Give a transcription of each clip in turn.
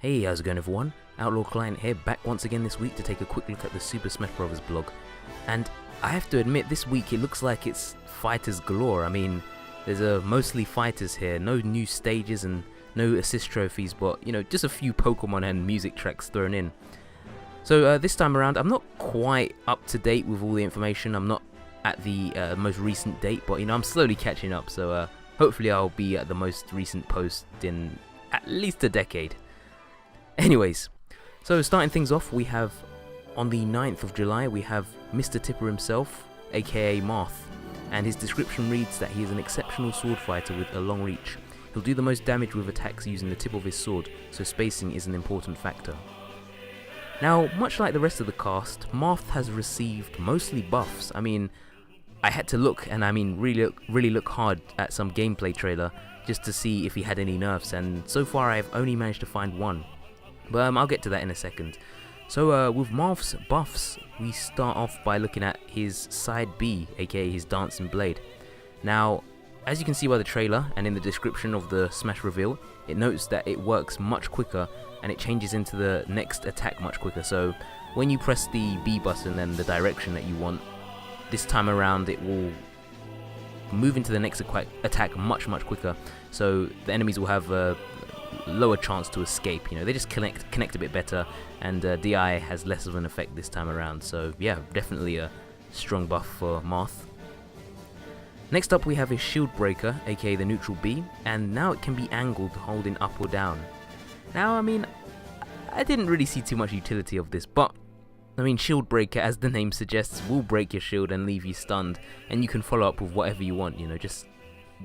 Hey, how's it going everyone? Outlaw Client here, back once again this week to take a quick look at the Super Smash Bros. Blog. And I have to admit, this week it looks like it's fighters galore. I mean, there's mostly fighters here, no new stages and no assist trophies, but you know, just a few Pokemon and music tracks thrown in. So this time around, I'm not quite up to date with all the information. I'm not at the most recent date, but you know, I'm slowly catching up. So hopefully I'll be at the most recent post in at least a decade. Anyways, so starting things off, we have on the 9th of July, we have Mr. Tipper himself, aka Marth, and his description reads that he is an exceptional sword fighter with a long reach. He'll do the most damage with attacks using the tip of his sword, so spacing is an important factor. Now, much like the rest of the cast, Marth has received mostly buffs. I mean, I had to look, and I mean really look hard at some gameplay trailer just to see if he had any nerfs, and so far I've only managed to find one. But I'll get to that in a second. So with Marth's buffs, we start off by looking at his side B, aka his dancing blade. Now, as you can see by the trailer and in the description of the Smash reveal, it notes that it works much quicker and it changes into the next attack much quicker. So when you press the B button and the direction that you want, this time around it will move into the next attack much quicker. So the enemies will have a lower chance to escape. You know, they just connect a bit better, and DI has less of an effect this time around. So yeah, definitely a strong buff for Marth. Next up we have his shield breaker, aka the neutral B, and now it can be angled holding up or down. Now, I mean, I didn't really see too much utility of this, but I mean, shield breaker, as the name suggests, will break your shield and leave you stunned, and you can follow up with whatever you want. You know, just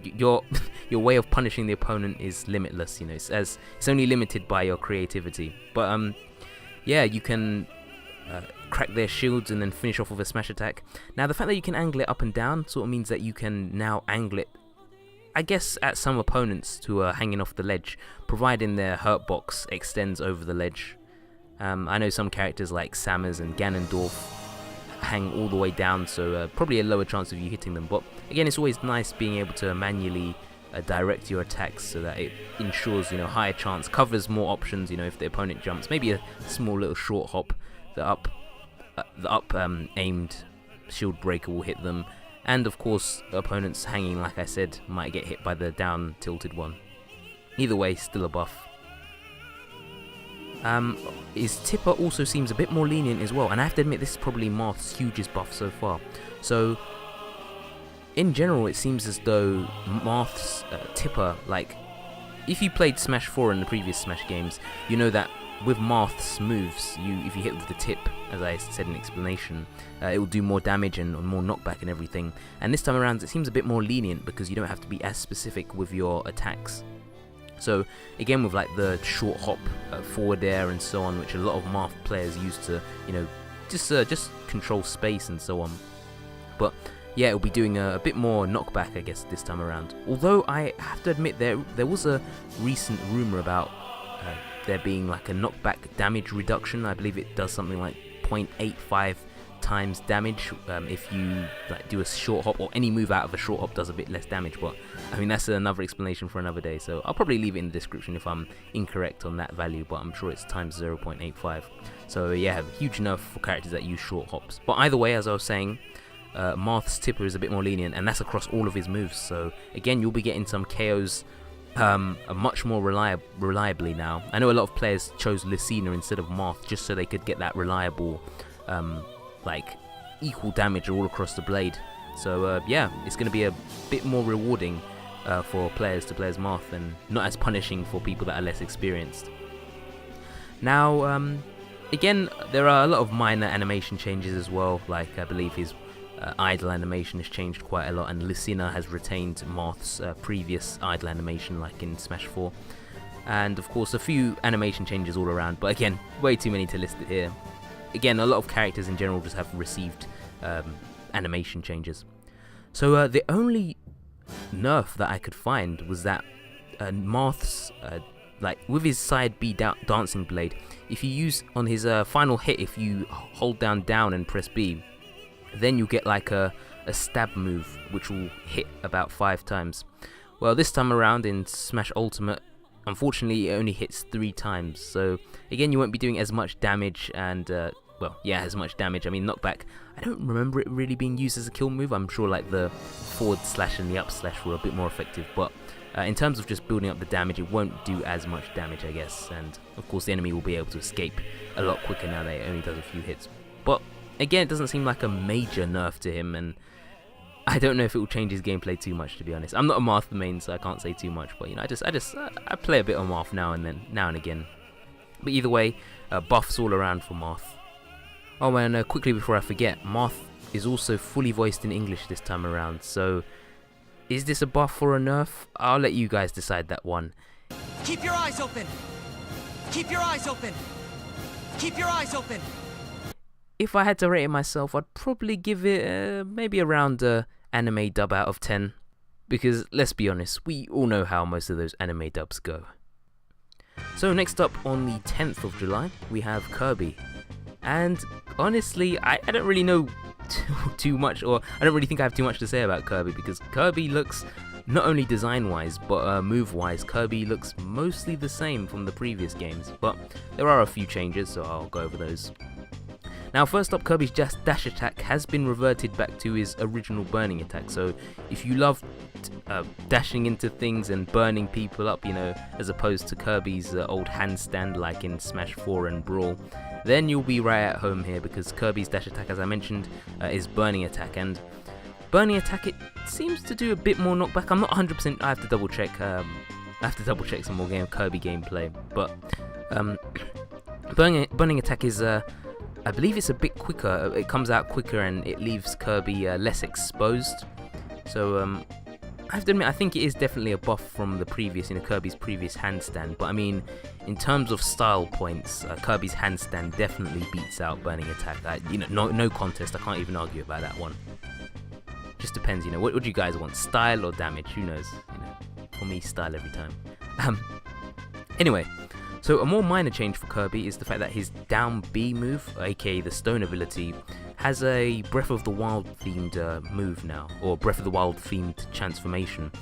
your way of punishing the opponent is limitless. You know, it's only limited by your creativity. But yeah, you can crack their shields and then finish off with a smash attack. Now, the fact that you can angle it up and down sort of means that you can now angle it, I guess, at some opponents to hanging off the ledge, providing their hurt box extends over the ledge. I know some characters like Samus and Ganondorf hang all the way down, so probably a lower chance of you hitting them. But again, it's always nice being able to manually direct your attacks so that it ensures, you know, higher chance, covers more options. You know, if the opponent jumps, maybe a small little short hop, the up aimed shield breaker will hit them, and of course the opponents hanging, like I said, might get hit by the down tilted one. Either way, still a buff. His tipper also seems a bit more lenient as well, and I have to admit this is probably Marth's hugest buff so far. So in general, it seems as though Marth's tipper, like if you played Smash 4 in the previous Smash games, you know that with Marth's moves, if you hit with the tip, as I said in explanation, it will do more damage and more knockback and everything. And this time around, it seems a bit more lenient because you don't have to be as specific with your attacks. So again, with like the short hop, forward air and so on, which a lot of Marth players use to, you know, just control space and so on. But yeah, it'll be doing a bit more knockback, I guess, this time around. Although I have to admit, there was a recent rumor about there being like a knockback damage reduction. I believe it does something like 0.85 times damage if you like do a short hop, or any move out of a short hop does a bit less damage. But I mean, that's another explanation for another day, so I'll probably leave it in the description if I'm incorrect on that value, but I'm sure it's times 0.85. So yeah, huge nerf for characters that use short hops. But either way, as I was saying, Marth's tipper is a bit more lenient, and that's across all of his moves. So again, you'll be getting some KOs much more reliably now. I know a lot of players chose Lucina instead of Marth just so they could get that reliable like equal damage all across the blade. So yeah, it's going to be a bit more rewarding for players to play as Marth, and not as punishing for people that are less experienced. Now again, there are a lot of minor animation changes as well, like I believe his idle animation has changed quite a lot, and Lucina has retained Marth's previous idle animation like in Smash 4, and of course a few animation changes all around, but again, way too many to list it here. Again, a lot of characters in general just have received animation changes. So the only nerf that I could find was that Marth's, like with his side B dancing blade, if you use on his final hit, if you hold down and press B, then you get like a stab move which will hit about 5 times. Well, this time around in Smash Ultimate, unfortunately it only hits 3 times, so again you won't be doing as much damage, and well, yeah, as much damage. I mean, knockback, I don't remember it really being used as a kill move. I'm sure like the forward slash and the up slash were a bit more effective, but in terms of just building up the damage, it won't do as much damage, I guess, and of course the enemy will be able to escape a lot quicker now that it only does a few hits. But again, it doesn't seem like a major nerf to him, and I don't know if it will change his gameplay too much, to be honest. I'm not a Marth main, so I can't say too much, but you know, I play a bit on Marth now and again. But either way, buffs all around for Marth. Oh, and quickly before I forget, Marth is also fully voiced in English this time around, so is this a buff or a nerf? I'll let you guys decide that one. Keep your eyes open! Keep your eyes open! Keep your eyes open! If I had to rate it myself, I'd probably give it maybe around anime dub out of 10. Because, let's be honest, we all know how most of those anime dubs go. So next up, on the 10th of July, we have Kirby. And honestly, I don't really know too much, or I don't really think I have too much to say about Kirby, because Kirby looks, not only design-wise, but move-wise, Kirby looks mostly the same from the previous games. But there are a few changes, so I'll go over those. Now, first up, Kirby's dash attack has been reverted back to his original burning attack. So if you love dashing into things and burning people up, you know, as opposed to Kirby's old handstand like in Smash 4 and Brawl, then you'll be right at home here, because Kirby's dash attack, as I mentioned, is burning attack. And burning attack, it seems to do a bit more knockback. I'm not 100%, I have to double check. I have to double check some more Kirby gameplay. But burning attack is I believe it's a bit quicker. It comes out quicker and it leaves Kirby less exposed. So I have to admit, I think it is definitely a buff from the previous, you know, Kirby's previous handstand. But I mean, in terms of style points, Kirby's handstand definitely beats out burning attack. You know, no contest. I can't even argue about that one. Just depends, you know. What would you guys want, style or damage? Who knows? You know, for me, style every time. Anyway. So a more minor change for Kirby is the fact that his down B move, aka the stone ability, has a Breath of the Wild themed move now, or Breath of the Wild themed transformation.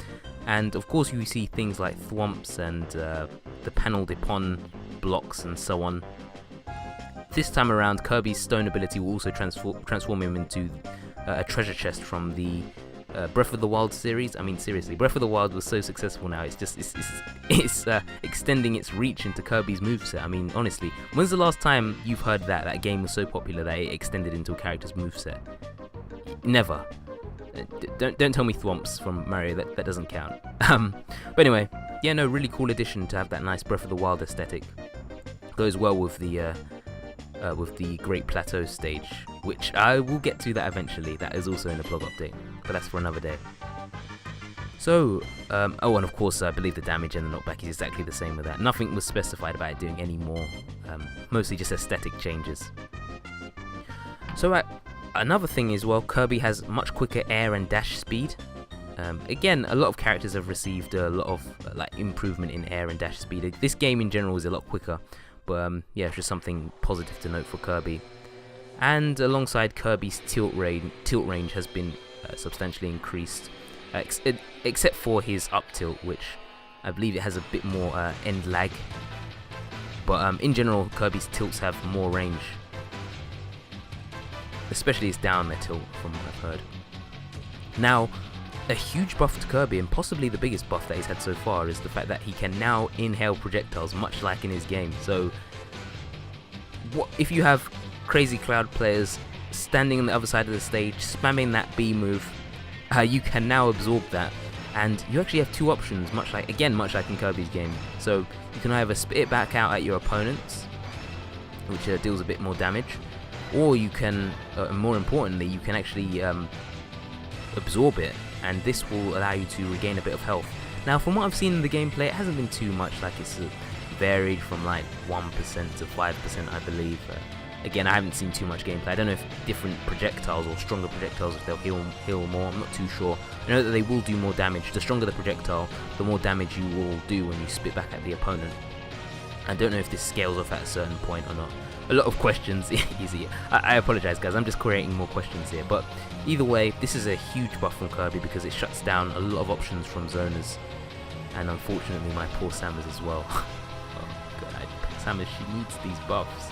And of course you see things like thwomps and the panel dipon blocks and so on. This time around, Kirby's stone ability will also transform him into a treasure chest from the Breath of the Wild series. I mean, seriously, Breath of the Wild was so successful now, it's extending its reach into Kirby's moveset. I mean, honestly, when's the last time you've heard that game was so popular that it extended into a character's moveset? Never. Don't tell me thwomps from Mario, that doesn't count. But anyway, yeah, no, really cool addition to have that nice Breath of the Wild aesthetic. Goes well with the Great Plateau stage, which I will get to that eventually. That is also in the blog update, but that's for another day. So, oh, and of course, I believe the damage and the knockback is exactly the same with that. Nothing was specified about it doing any more, mostly just aesthetic changes. So, another thing is, well, Kirby has much quicker air and dash speed. Again, a lot of characters have received a lot of improvement in air and dash speed. This game in general is a lot quicker. But yeah, it's just something positive to note for Kirby. And alongside, Kirby's tilt range has been substantially increased, except for his up tilt, which I believe it has a bit more end lag. But in general, Kirby's tilts have more range, especially his down air tilt, from what I've heard. Now, a huge buff to Kirby, and possibly the biggest buff that he's had so far, is the fact that he can now inhale projectiles, much like in his game. So, what if you have Crazy Cloud players standing on the other side of the stage, spamming that B move, you can now absorb that, and you actually have two options, much like in Kirby's game. So, you can either spit it back out at your opponents, which deals a bit more damage, or you can, more importantly, you can actually absorb it, and this will allow you to regain a bit of health. Now, from what I've seen in the gameplay, it hasn't been too much. It's varied from 1% to 5%, I believe. Again, I haven't seen too much gameplay. I don't know if different projectiles or stronger projectiles, if they'll heal more. I'm not too sure. I know that they will do more damage. The stronger the projectile, the more damage you will do when you spit back at the opponent. I don't know if this scales off at a certain point or not. A lot of questions. Easy. I apologize, guys. I'm just creating more questions here. But either way, this is a huge buff from Kirby because it shuts down a lot of options from zoners. and unfortunately my poor Samus as well. Oh god, Samus, she needs these buffs.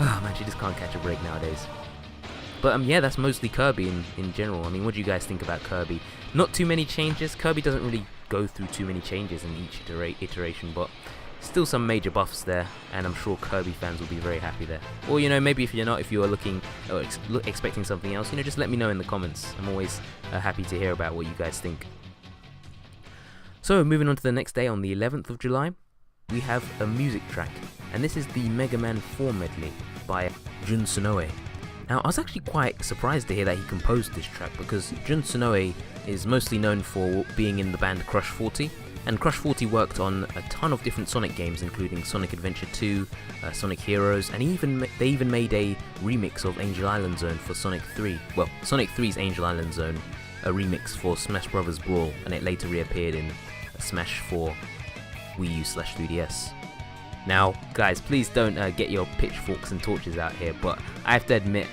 Oh man, she just can't catch a break nowadays. But yeah, that's mostly Kirby in general. I mean, what do you guys think about Kirby? Not too many changes. Kirby doesn't really go through too many changes in each iteration, but still some major buffs there, and I'm sure Kirby fans will be very happy there. Or, you know, maybe if you're not, if you are looking or expecting something else, you know, just let me know in the comments. I'm always happy to hear about what you guys think. So, moving on to the next day, on the 11th of July, we have a music track, and this is the Mega Man 4 medley by Jun Sonoe. Now, I was actually quite surprised to hear that he composed this track, because Jun Sonoe is mostly known for being in the band Crush 40, and Crush 40 worked on a ton of different Sonic games, including Sonic Adventure 2, Sonic Heroes, and they even made a remix of Angel Island Zone for Sonic 3. Well, Sonic 3's Angel Island Zone, a remix for Smash Bros. Brawl, and it later reappeared in Smash 4 Wii U/3DS. Now, guys, please don't get your pitchforks and torches out here, but I have to admit,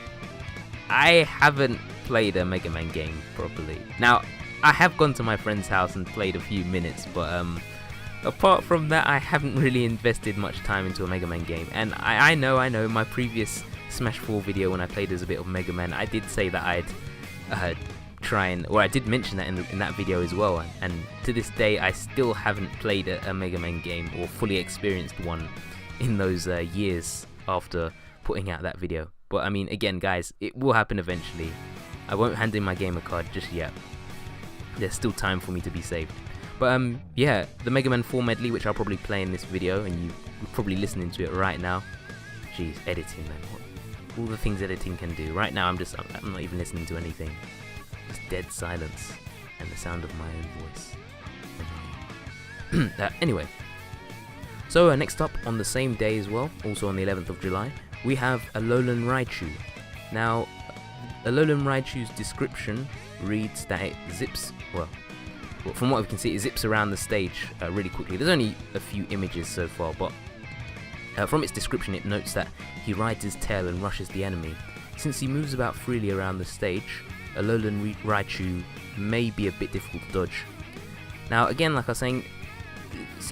I haven't played a Mega Man game properly. Now, I have gone to my friend's house and played a few minutes, but apart from that, I haven't really invested much time into a Mega Man game. And I know, my previous Smash 4 video when I played as a bit of Mega Man, I did say that I'd I did mention that in that video as well, and to this day I still haven't played a Mega Man game or fully experienced one in those years after putting out that video. But I mean, again guys, it will happen eventually. I won't hand in my gamer card just yet. There's still time for me to be saved. But yeah, the Mega Man 4 medley, which I'll probably play in this video, and you're probably listening to it right now. Jeez, editing, man. All the things editing can do. Right now I'm not even listening to anything. Just dead silence and the sound of my own voice. Anyway, so next up on the same day as well, also on the 11th of July, we have Alolan Raichu. Now, Alolan Raichu's description reads that it zips, well, from what we can see, it zips around the stage really quickly. There's only a few images so far, but from its description it notes that he rides his tail and rushes the enemy. Since he moves about freely around the stage, Alolan Raichu may be a bit difficult to dodge. Now again, like I was saying,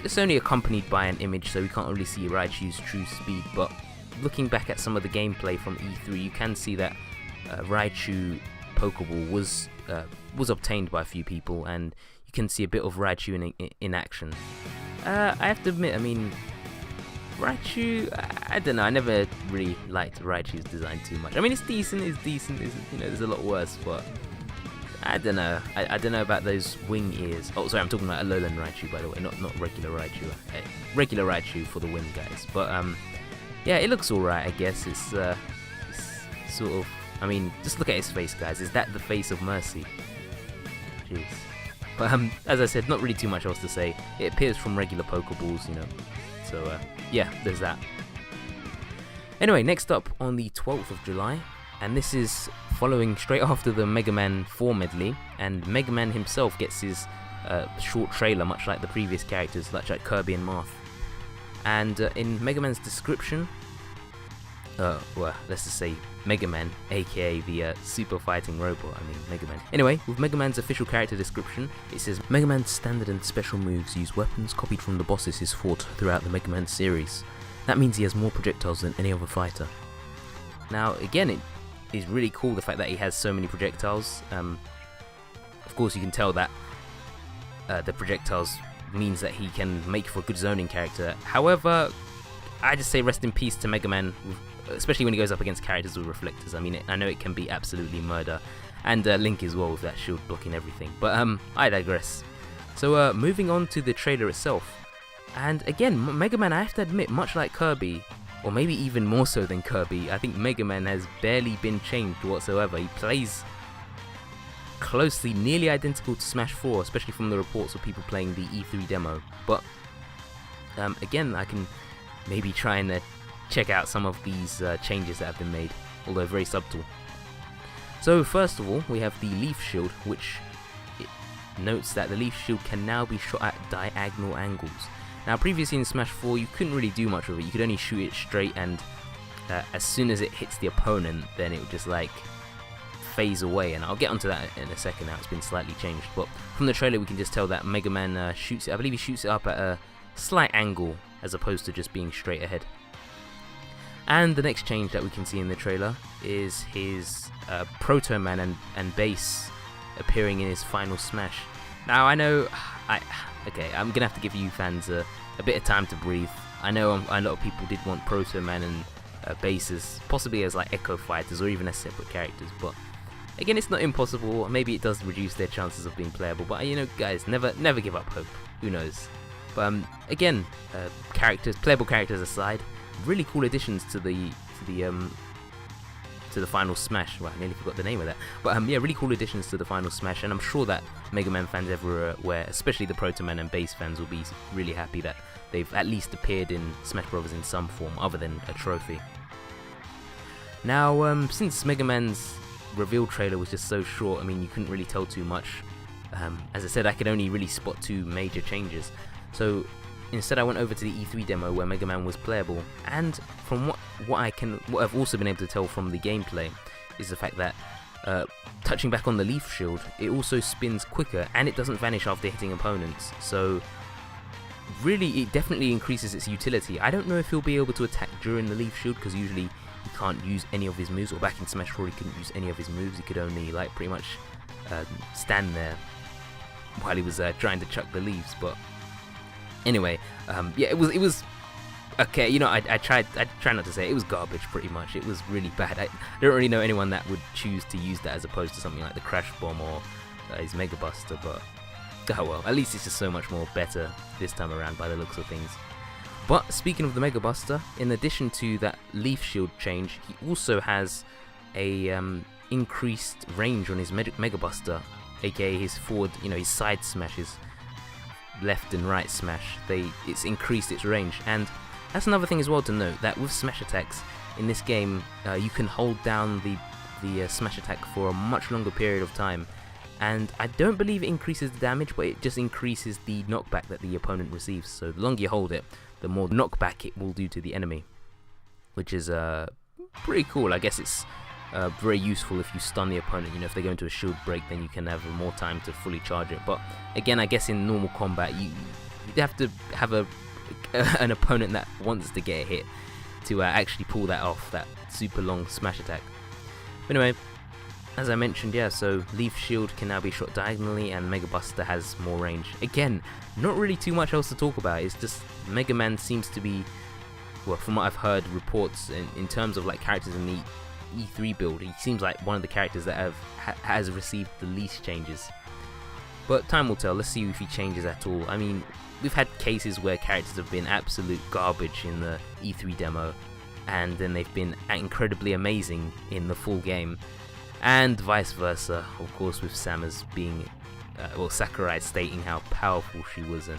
it's only accompanied by an image, so we can't really see Raichu's true speed, but looking back at some of the gameplay from E3, you can see that Raichu Pokeball was obtained by a few people, and you can see a bit of Raichu in action. I have to admit, I mean, Raichu, I don't know, I never really liked Raichu's design too much. I mean, it's decent, you know, there's a lot worse, but I don't know. I don't know about those wing ears. Oh, sorry, I'm talking about Alolan Raichu, by the way, not regular Raichu. Regular Raichu for the win, guys. But yeah, it looks alright, I guess. It's sort of, I mean, just look at his face, guys. Is that the face of mercy? Jeez. But as I said, not really too much else to say. It appears from regular Pokeballs, you know. So yeah, there's that. Anyway, next up on the 12th of July, and this is following straight after the Mega Man 4 medley, and Mega Man himself gets his short trailer, much like the previous characters, such like Kirby and Marth. And in Mega Man's description, well, let's just say Mega Man, aka the super fighting robot, I mean Mega Man. Anyway, with Mega Man's official character description, it says, Mega Man's standard and special moves use weapons copied from the bosses he's fought throughout the Mega Man series. That means he has more projectiles than any other fighter. Now, again, it is really cool the fact that he has so many projectiles. Of course, you can tell that the projectiles means that he can make for a good zoning character. However, I just say rest in peace to Mega Man, especially when he goes up against characters with reflectors. I mean, I know it can be absolutely murder, and Link as well with that shield blocking everything. But I digress. So moving on to the trailer itself, and again, Mega Man, I have to admit, much like Kirby, or maybe even more so than Kirby, I think Mega Man has barely been changed whatsoever. He plays closely, nearly identical to Smash 4, especially from the reports of people playing the E3 demo. But again, I can maybe try and check out some of these changes that have been made, although very subtle. So first of all, we have the Leaf Shield, which it notes that the Leaf Shield can now be shot at diagonal angles. Now previously in Smash 4 you couldn't really do much with it, you could only shoot it straight, and as soon as it hits the opponent then it would just like phase away, and I'll get onto that in a second. Now it's been slightly changed, but from the trailer we can just tell that Mega Man shoots it. I believe he shoots it up at a slight angle as opposed to just being straight ahead. And the next change that we can see in the trailer is his Proto Man and base appearing in his final smash. Now I know, I'm gonna have to give you fans a bit of time to breathe. I know a lot of people did want Proto Man and bases possibly as like Echo Fighters or even as separate characters, but again, it's not impossible. Maybe it does reduce their chances of being playable, but you know, guys, never give up hope. Who knows? But again, playable characters aside, really cool additions to the final Smash. Well, I nearly forgot the name of that. But yeah, really cool additions to the final Smash, and I'm sure that Mega Man fans everywhere, especially the Proto Man and base fans, will be really happy that they've at least appeared in Smash Bros. In some form other than a trophy. Now, since Mega Man's reveal trailer was just so short, I mean, you couldn't really tell too much. As I said, I could only really spot 2 major changes. So instead I went over to the E3 demo where Mega Man was playable, and from what I've also been able to tell from the gameplay is the fact that touching back on the Leaf Shield, it also spins quicker and it doesn't vanish after hitting opponents. So really, it definitely increases its utility. I don't know if he'll be able to attack during the Leaf Shield, because usually he can't use any of his moves, or back in Smash 4 he couldn't use any of his moves. He could only like pretty much stand there while he was trying to chuck the leaves. But anyway, yeah, it was okay. You know, I try not to say it was garbage. Pretty much, it was really bad. I don't really know anyone that would choose to use that as opposed to something like the Crash Bomb or his Mega Buster. But oh well, at least it's just so much more better this time around by the looks of things. But speaking of the Mega Buster, in addition to that Leaf Shield change, he also has a increased range on his Mega Buster, aka his forward, you know, his side smashes, left and right smash. It's increased its range, and that's another thing as well to note, that with smash attacks in this game, you can hold down the smash attack for a much longer period of time. And I don't believe it increases the damage, but it just increases the knockback that the opponent receives. So the longer you hold it, the more knockback it will do to the enemy, which is pretty cool. I guess it's very useful if you stun the opponent. You know, if they go into a shield break, then you can have more time to fully charge it. But again, I guess in normal combat, you have to have an opponent that wants to get a hit to actually pull that off, that super long smash attack. But anyway, as I mentioned, yeah, so Leaf Shield can now be shot diagonally, and Mega Buster has more range. Again, not really too much else to talk about. It's just Mega Man seems to be, well, from what I've heard reports in terms of like characters in the E3 build, he seems like one of the characters that has received the least changes. But time will tell. Let's see if he changes at all. I mean, we've had cases where characters have been absolute garbage in the E3 demo, and then they've been incredibly amazing in the full game. And vice versa, of course, with Samus being, Sakurai stating how powerful she was, and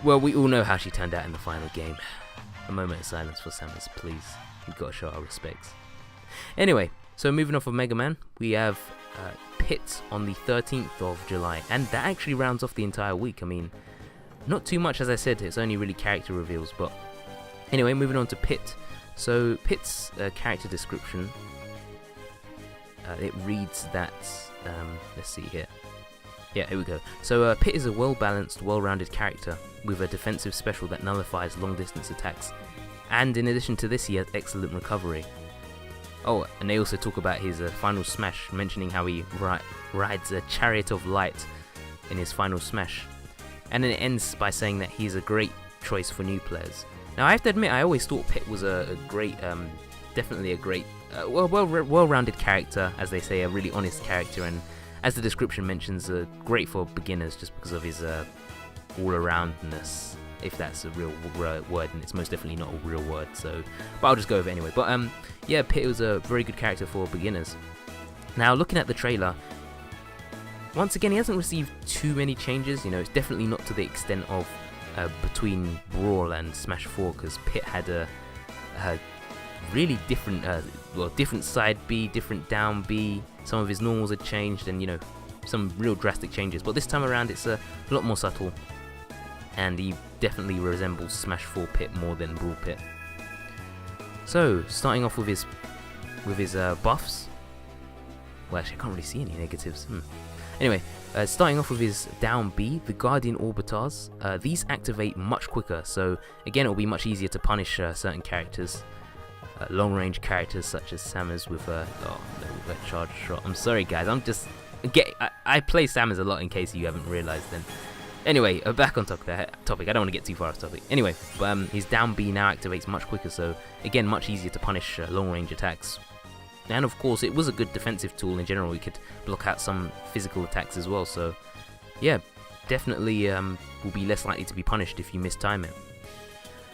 well, we all know how she turned out in the final game. A moment of silence for Samus, please. We've got to show our respects. Anyway, so moving off of Mega Man, we have Pit on the 13th of July, and that actually rounds off the entire week. I mean, not too much, as I said, it's only really character reveals, but anyway, moving on to Pit. So Pit's character description, it reads that, let's see here. Yeah, here we go. So Pit is a well-balanced, well-rounded character with a defensive special that nullifies long-distance attacks. And in addition to this, he has excellent recovery. Oh, and they also talk about his final smash, mentioning how he rides a Chariot of Light in his final smash. And then it ends by saying that he's a great choice for new players. Now, I have to admit, I always thought Pit was a great, definitely a great, well-rounded character, as they say, a really honest character, and as the description mentions, great for beginners just because of his all-aroundness, if that's a real word, and it's most definitely not a real word, so, but I'll just go over it anyway. But yeah, Pit was a very good character for beginners. Now, looking at the trailer, once again, he hasn't received too many changes. You know, it's definitely not to the extent of between Brawl and Smash 4, because Pit had a really different, different side B, different down B. Some of his normals had changed, and you know, some real drastic changes. But this time around, it's a lot more subtle, and he definitely resembles Smash 4 Pit more than Brawl Pit. So, starting off with his buffs, Well, actually, I can't really see any negatives. Anyway, starting off with his down B, the Guardian Orbitars. These activate much quicker, so again, it will be much easier to punish certain characters. Long-range characters such as Samus with a charge shot. I'm sorry, guys. I play Samus a lot in case you haven't realized. Then, anyway, back on topic. I don't want to get too far off topic. Anyway, his down B now activates much quicker, so again, much easier to punish long-range attacks. And of course, it was a good defensive tool in general. We could block out some physical attacks as well. So, yeah, definitely will be less likely to be punished if you mistime it.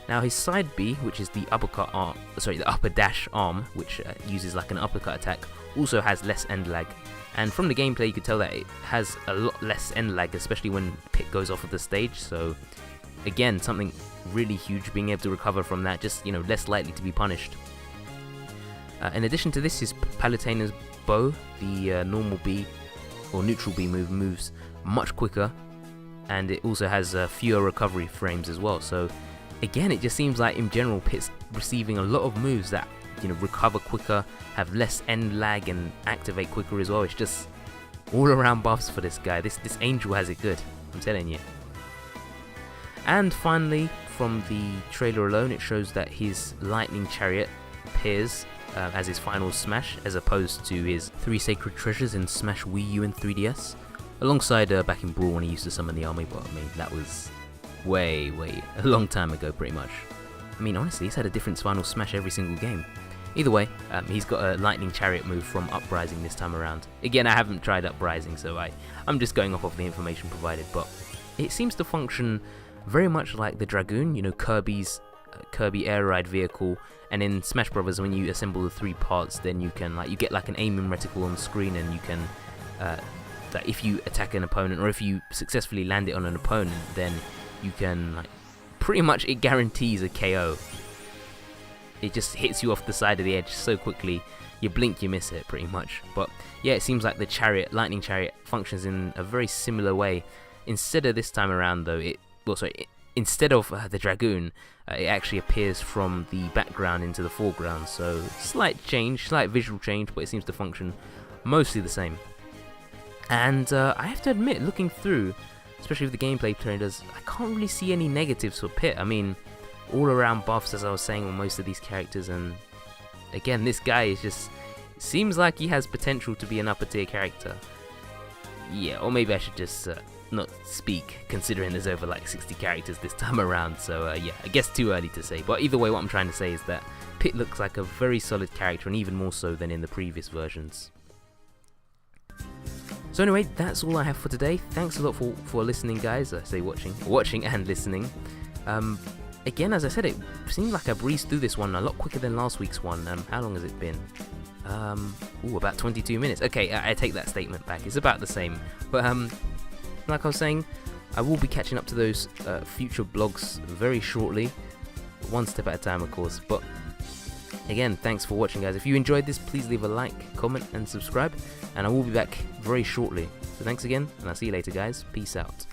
Now his side B, which is the upper dash arm, which uses like an uppercut attack, also has less end lag. And from the gameplay, you could tell that it has a lot less end lag, especially when Pit goes off of the stage. So, again, something really huge. Being able to recover from that, just less likely to be punished. In addition to this, his Palutena's bow, the normal B or neutral B moves much quicker, and it also has fewer recovery frames as well. So again, it just seems like in general Pit's receiving a lot of moves that recover quicker, have less end lag, and activate quicker as well. It's just all around buffs for this guy. This Angel has it good, I'm telling you. And finally, from the trailer alone, it shows that his Lightning Chariot appears as his final Smash, as opposed to his 3 Sacred Treasures in Smash Wii U and 3DS, alongside back in Brawl when he used to summon the army, but I mean, that was way, a long time ago pretty much. I mean, honestly, he's had a different final Smash every single game. Either way, he's got a Lightning Chariot move from Uprising this time around. Again, I haven't tried Uprising, so I'm just going off of the information provided, but it seems to function very much like the Dragoon, Kirby Air Ride vehicle. And in Smash Brothers, when you assemble the 3 parts, then you can you get like an aiming reticle on the screen, and you can that if you attack an opponent, or if you successfully land it on an opponent, then you can pretty much, it guarantees a KO. It just hits you off the side of the edge so quickly, you blink, you miss it pretty much. But yeah, it seems like the Lightning Chariot functions in a very similar way. Instead of this time around though, instead of the Dragoon, it actually appears from the background into the foreground, so slight visual change, but it seems to function mostly the same. And I have to admit, looking through, especially with the gameplay trailers, I can't really see any negatives for Pit. I mean, all around buffs, as I was saying, on most of these characters, and again, this guy is just, seems like he has potential to be an upper tier character. Yeah, or maybe I should just not speak, considering there's over 60 characters this time around, so yeah, I guess too early to say. But either way, what I'm trying to say is that Pit looks like a very solid character, and even more so than in the previous versions. So anyway, that's all I have for today. Thanks a lot for listening, guys. I say watching and listening. Again, as I said, it seemed like I breezed through this one a lot quicker than last week's one. How long has it been? About 22 minutes. Okay, I take that statement back. It's about the same. But like I was saying, I will be catching up to those future blogs very shortly, one step at a time, of course. But again, thanks for watching, guys. If you enjoyed this, please leave a like, comment, and subscribe, and I will be back very shortly. So thanks again, and I'll see you later, guys. Peace out.